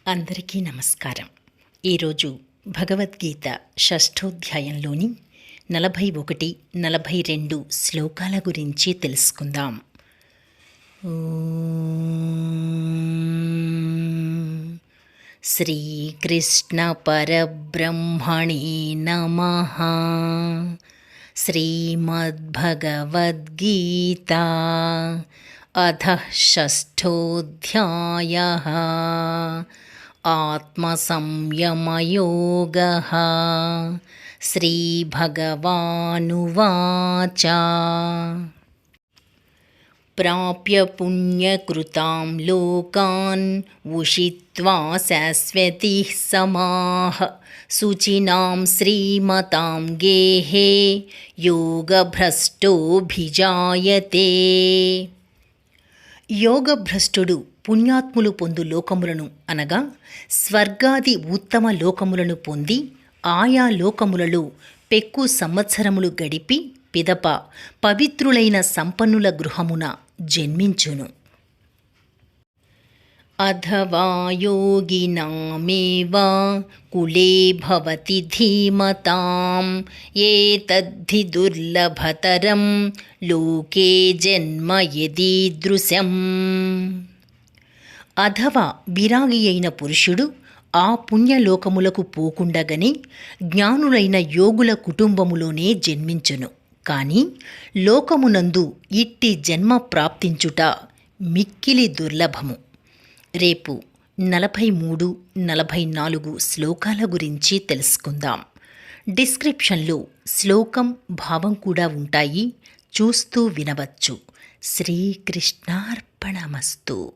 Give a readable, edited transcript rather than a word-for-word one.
అందరికీ నమస్కారం. ఈరోజు భగవద్గీత షష్ఠోధ్యాయంలోని 41, 42 శ్లోకాల గురించి తెలుసుకుందాం. శ్రీకృష్ణ పరబ్రహ్మణే నమః. శ్రీమద్భగవద్గీతా అథః షష్ఠోధ్యాయః. ఆత్మసంయమయోగః. శ్రీభగవానువాచ. ప్రాప్య పుణ్యకృతాం లోకాన్ ఉషిత్వా శాశ్వతిః సమాః. శుచినాం శ్రీమతాం గేహే యోగభ్రష్టోభిజాయతే. యోగభ్రష్టుడు పుణ్యాత్ములు పొందు లోకములను అనగా స్వర్గాది ఉత్తమ లోకములను పొంది ఆయా లోకములలో పెక్కు సంవత్సరములు గడిపి పిదప పవిత్రులైన సంపన్నుల గృహమున జన్మించును. అథవా యోగినామేవ కులే భవతి ధీమతాం. ఏతద్ధి దుర్లభతరం లోకే జన్మ యదీదృశం. అథవా విరాగి అయిన పురుషుడు ఆ పుణ్యలోకములకు పోకుండగని జ్ఞానులైన యోగుల కుటుంబములోనే జన్మించును. కాని లోకమునందు ఇట్టి జన్మ ప్రాప్తించుట మిక్కిలి దుర్లభము. రేపు 43, 44 శ్లోకాల గురించి తెలుసుకుందాం. డిస్క్రిప్షన్లో శ్లోకం, భావం కూడా ఉంటాయి, చూస్తూ వినవచ్చు. శ్రీకృష్ణార్పణమస్తు.